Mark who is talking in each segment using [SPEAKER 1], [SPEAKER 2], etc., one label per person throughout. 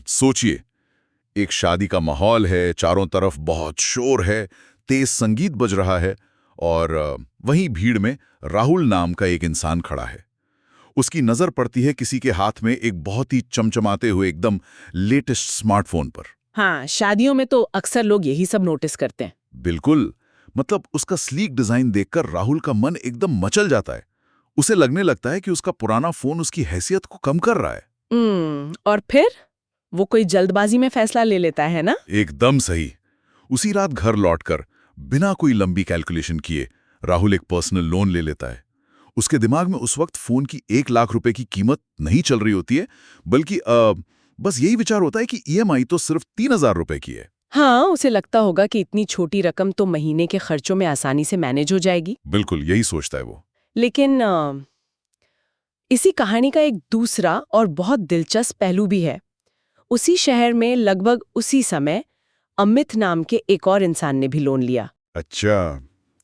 [SPEAKER 1] सोचिए, एक शादी का माहौल है, चारों तरफ बहुत शोर है, तेज संगीत बज रहा है और वहीं भीड़ में राहुल नाम का एक इंसान खड़ा है। उसकी नजर पड़ती है किसी के हाथ में एक बहुत ही चमचमाते हुए एकदम लेटेस्ट स्मार्टफोन पर।
[SPEAKER 2] हाँ, शादियों में तो अक्सर लोग यही सब नोटिस करते हैं।
[SPEAKER 1] बिल्कुल, मतलब उसका स्लीक डिजाइन देखकर राहुल का मन एकदम मचल जाता है। उसे लगने लगता है कि उसका पुराना फोन उसकी हैसियत को कम कर रहा है।
[SPEAKER 2] और फिर वो कोई जल्दबाजी में फैसला ले लेता है ना?
[SPEAKER 1] एकदम सही। उसी रात घर लौटकर बिना कोई लंबी कैलकुलेशन किए राहुल एक पर्सनल लोन ले लेता है। उसके दिमाग में उस वक्त फोन की 1 लाख रुपए की कीमत नहीं चल रही होती है, बल्कि बस यही विचार होता है कि ईएमआई तो सिर्फ 3,000 रुपए की है।
[SPEAKER 2] हाँ, उसे लगता होगा कि इतनी छोटी रकम तो महीने के खर्चों में आसानी से मैनेज हो जाएगी।
[SPEAKER 1] बिल्कुल यही सोचता है वो।
[SPEAKER 2] लेकिन इसी कहानी का एक दूसरा और बहुत दिलचस्प पहलू भी है। उसी शहर में लगभग उसी समय अमित नाम के एक और इंसान ने भी लोन लिया।
[SPEAKER 1] अच्छा,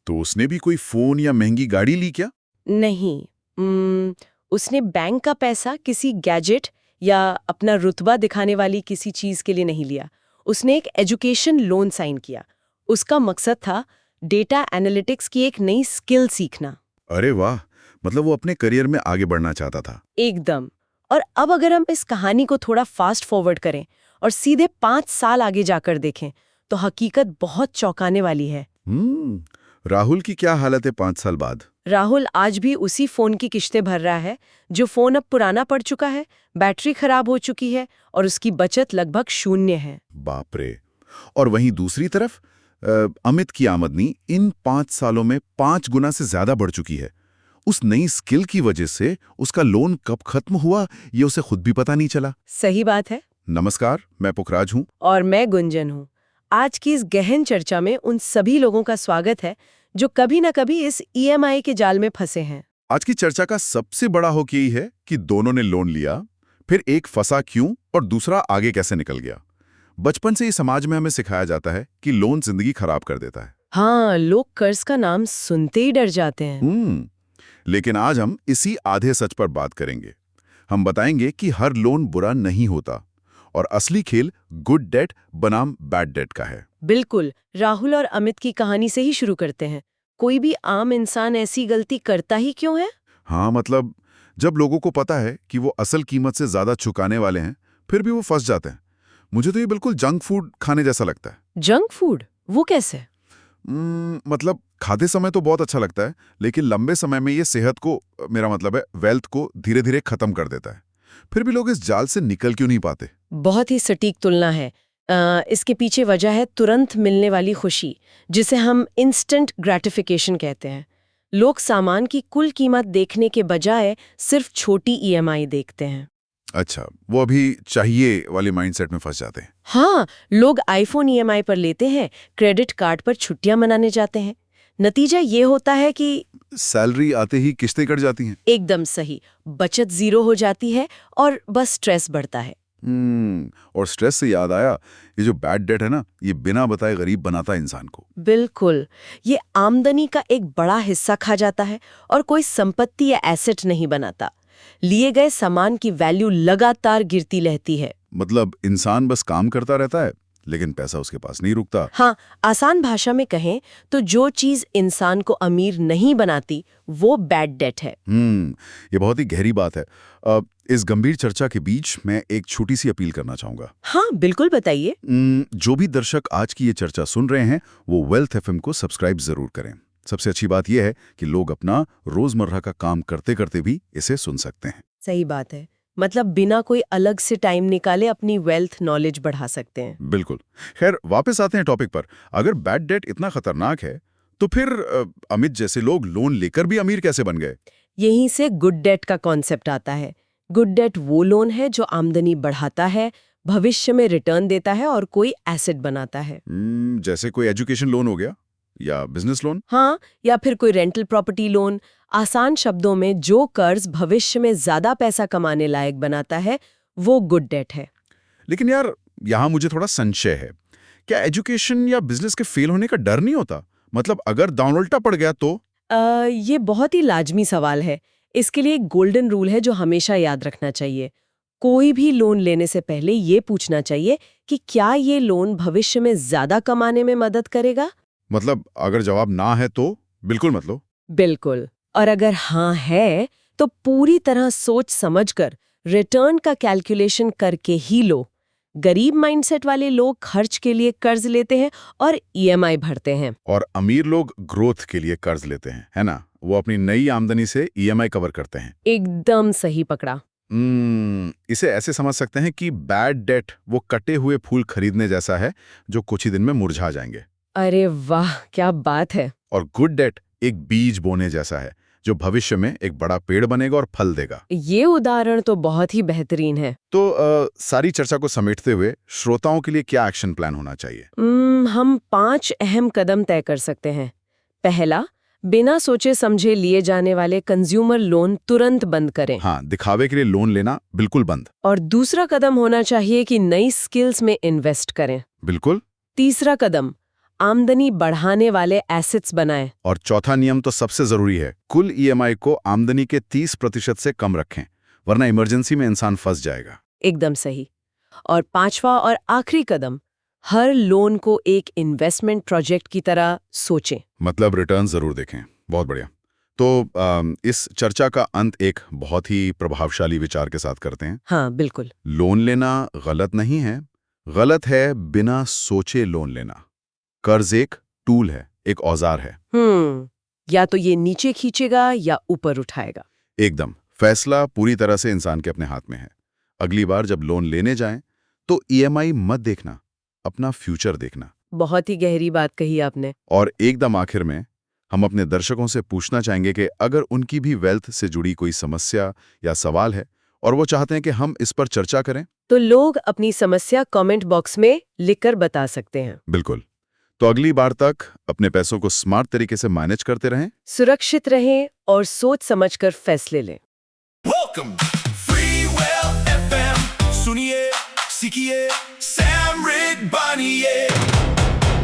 [SPEAKER 1] तो उसने भी कोई फोन या महंगी गाड़ी ली क्या?
[SPEAKER 2] नहीं, उसने बैंक का पैसा किसी गैजेट या अपना रुतबा दिखाने वाली किसी चीज के लिए नहीं लिया। उसने एक एजुकेशन लोन साइन किया। उसका मकसद था डेटा एनालिटिक्स की एक नई स्किल सीखना।
[SPEAKER 1] अरे वाह, मतलब वो अपने करियर में आगे बढ़ना चाहता था।
[SPEAKER 2] एकदम। और अब अगर हम इस कहानी को थोड़ा फास्ट फॉरवर्ड करें और सीधे 5 साल आगे जाकर देखें, तो हकीकत बहुत चौंकाने वाली है।
[SPEAKER 1] राहुल की क्या हालत है 5 साल बाद?
[SPEAKER 2] राहुल आज भी उसी फोन की किश्तें भर रहा है। जो फोन अब पुराना पड़ चुका है, बैटरी खराब हो चुकी है और उसकी बचत लगभग 0 है।
[SPEAKER 1] बाप रे। और वहीं दूसरी तरफ अमित की आमदनी इन 5 सालों में 5 गुना से ज्यादा बढ़ चुकी है। उस नई स्किल की वजह से उसका लोन कब खत्म हुआ ये उसे खुद भी पता नहीं चला।
[SPEAKER 2] सही बात है।
[SPEAKER 1] नमस्कार, मैं पुखराज हूँ।
[SPEAKER 2] और मैं गुंजन हूँ। आज की इस गहन चर्चा में उन सभी लोगों का स्वागत है जो कभी न कभी इस ईएमआई के जाल में फंसे हैं।
[SPEAKER 1] आज की चर्चा का सबसे बड़ा होक यही है कि दोनों ने लोन लिया, फिर एक फंसा क्यों और दूसरा आगे कैसे निकल गया। बचपन से ही समाज में हमें सिखाया जाता है कि लोन जिंदगी खराब कर देता है।
[SPEAKER 2] हाँ, लोग कर्ज का नाम सुनते ही डर जाते हैं।
[SPEAKER 1] लेकिन आज हम इसी आधे सच पर बात करेंगे। हम बताएंगे कि हर लोन बुरा नहीं होता और असली खेल गुड डेट बनाम बैड डेट का है।
[SPEAKER 2] बिल्कुल। राहुल और अमित की कहानी से ही शुरू करते हैं। कोई भी आम इंसान ऐसी गलती करता ही क्यों है?
[SPEAKER 1] हाँ, मतलब जब लोगों को पता है कि वो असल कीमत से ज्यादा चुकाने वाले हैं, फिर भी वो फंस जाते हैं। मुझे तो ये बिल्कुल जंक फूड खाने जैसा लगता है।
[SPEAKER 2] Junk food? वो कैसे?
[SPEAKER 1] मतलब खाते समय तो बहुत अच्छा लगता है, लेकिन लंबे समय में ये सेहत को, मेरा मतलब है वेल्थ को धीरे धीरे खत्म कर देता है। फिर भी लोग इस जाल से निकल क्यों नहीं पाते?
[SPEAKER 2] बहुत ही सटीक तुलना है। इसके पीछे वजह है तुरंत मिलने वाली खुशी, जिसे हम इंस्टेंट ग्रेटिफिकेशन कहते हैं। लोग सामान की कुल कीमत देखने के बजाय सिर्फ छोटी ईएमआई देखते हैं।
[SPEAKER 1] अच्छा, वो अभी चाहिए वाले माइंडसेट में फंस जाते हैं।
[SPEAKER 2] हाँ, लोग आईफोन ईएमआई पर लेते हैं, क्रेडिट कार्ड पर छुट्टियां मनाने जाते हैं। नतीजा ये होता है कि
[SPEAKER 1] सैलरी आते ही किस्तें कट जाती हैं।
[SPEAKER 2] एकदम सही, बचत 0 हो जाती है और बस स्ट्रेस बढ़ता है।
[SPEAKER 1] और स्ट्रेस से याद आया, ये जो बैड डेट है ना, ये बिना बताए गरीब बनाता है इंसान को।
[SPEAKER 2] बिल्कुल। ये आमदनी का एक बड़ा हिस्सा खा जाता है और कोई संपत्ति या एसेट नहीं बनाता। लिए गए सामान की वैल्यू लगातार गिरती रहती है।
[SPEAKER 1] मतलब इंसान बस काम करता रहता है, लेकिन पैसा उसके पास नहीं रुकता।
[SPEAKER 2] हाँ, आसान भाषा में कहें तो जो चीज इंसान को अमीर नहीं बनाती, वो बैड डेट है।
[SPEAKER 1] ये बहुत ही गहरी बात है। इस गंभीर चर्चा के बीच मैं एक छोटी सी अपील करना चाहूंगा।
[SPEAKER 2] हाँ, बिल्कुल बताइए।
[SPEAKER 1] जो भी दर्शक आज की ये चर्चा सुन रहे हैं, वो वेल्थ एफएम को सब्सक्राइब जरूर करें। सबसे अच्छी बात यह है कि लोग अपना रोजमर्रा का काम करते करते भी इसे सुन सकते हैं।
[SPEAKER 2] सही बात है। मतलब बिना कोई अलग से टाइम निकाले अपनी वेल्थ नॉलेज बढ़ा सकते हैं।
[SPEAKER 1] बिल्कुल। खैर, वापस आते हैं टॉपिक पर। अगर बैड डेट इतना खतरनाक है, तो फिर अमित जैसे लोग लोन लेकर भी अमीर कैसे बन गए?
[SPEAKER 2] यहीं से गुड डेट का कॉन्सेप्ट आता है। गुड डेट वो लोन है जो आमदनी बढ़ाता है, भविष्य में रिटर्न देता है और कोई एसेट बनाता है।
[SPEAKER 1] जैसे कोई एजुकेशन लोन हो गया या बिजनेस लोन।
[SPEAKER 2] हाँ, या फिर कोई रेंटल प्रॉपर्टी लोन। आसान शब्दों में, जो कर्ज भविष्य में ज्यादा पैसा कमाने लायक बनाता है, वो गुड डेट है।
[SPEAKER 1] लेकिन यार, यहाँ मुझे थोड़ा संशय है। क्या एजुकेशन या बिजनेस के फेल होने का डर नहीं होता? मतलब अगर दांव उल्टा पड़ गया तो?
[SPEAKER 2] ये बहुत ही लाजमी सवाल है। इसके लिए एक गोल्डन रूल है जो हमेशा याद रखना चाहिए। कोई भी लोन लेने से पहले ये पूछना चाहिए कि क्या ये लोन भविष्य में ज्यादा कमाने में मदद करेगा।
[SPEAKER 1] मतलब अगर जवाब ना है तो बिल्कुल मत लो।
[SPEAKER 2] बिल्कुल। और अगर हाँ है तो पूरी तरह सोच समझकर रिटर्न का कैलकुलेशन करके ही लो। गरीब माइंडसेट वाले लोग खर्च के लिए कर्ज लेते हैं और ईएमआई भरते हैं।
[SPEAKER 1] और अमीर लोग ग्रोथ के लिए कर्ज लेते हैं, है ना? वो अपनी नई आमदनी से ईएमआई कवर करते हैं।
[SPEAKER 2] एकदम सही पकड़ा।
[SPEAKER 1] इसे ऐसे समझ सकते हैं कि बैड डेट वो कटे हुए फूल खरीदने जैसा है जो कुछ ही दिन में मुरझा जाएंगे।
[SPEAKER 2] अरे वाह, क्या बात है।
[SPEAKER 1] और गुड डेट एक बीज बोने जैसा है जो भविष्य में एक बड़ा पेड़ बनेगा और फल देगा।
[SPEAKER 2] ये उदाहरण तो बहुत ही बेहतरीन है।
[SPEAKER 1] तो सारी चर्चा को समेटते हुए श्रोताओं के लिए क्या एक्शन प्लान होना चाहिए?
[SPEAKER 2] हम 5 अहम कदम तय कर सकते हैं। पहला, बिना सोचे समझे लिए जाने वाले कंज्यूमर लोन तुरंत बंद करें।
[SPEAKER 1] हाँ, दिखावे के लिए लोन लेना बिल्कुल बंद।
[SPEAKER 2] और दूसरा कदम होना चाहिए कि नई स्किल्स में इन्वेस्ट करें।
[SPEAKER 1] बिल्कुल।
[SPEAKER 2] तीसरा कदम, आमदनी बढ़ाने वाले एसेट्स बनाएं।
[SPEAKER 1] और चौथा नियम तो सबसे जरूरी है, कुल ईएमआई को आमदनी के 30% से कम रखें, वरना इमरजेंसी में इंसान फंस जाएगा।
[SPEAKER 2] एकदम सही। और पांचवा और आखिरी कदम, हर लोन को एक इन्वेस्टमेंट प्रोजेक्ट की तरह सोचें।
[SPEAKER 1] मतलब रिटर्न जरूर देखें। बहुत बढ़िया। तो इस चर्चा का अंत एक बहुत ही प्रभावशाली विचार के साथ करते हैं।
[SPEAKER 2] हाँ, बिल्कुल।
[SPEAKER 1] लोन लेना गलत नहीं है, गलत है बिना सोचे लोन लेना। कर्ज एक टूल है, एक औजार है।
[SPEAKER 2] या तो ये नीचे खींचेगा या ऊपर उठाएगा।
[SPEAKER 1] एकदम। फैसला पूरी तरह से इंसान के अपने हाथ में है। अगली बार जब लोन लेने जाएं तो ईएमआई मत देखना, अपना फ्यूचर देखना।
[SPEAKER 2] बहुत ही गहरी बात कही आपने।
[SPEAKER 1] और एकदम आखिर में हम अपने दर्शकों से पूछना चाहेंगे कि अगर उनकी भी वेल्थ से जुड़ी कोई समस्या या सवाल है और वो चाहते हैं कि हम इस पर चर्चा करें,
[SPEAKER 2] तो लोग अपनी समस्या कमेंट बॉक्स में लिखकर बता सकते हैं।
[SPEAKER 1] बिल्कुल। तो अगली बार तक अपने पैसों को स्मार्ट तरीके से मैनेज करते रहें,
[SPEAKER 2] सुरक्षित रहें और सोच समझकर फैसले लें।
[SPEAKER 3] Welcome, Freewell FM. सुनिए, सीखिए, Sam Rick Baniye.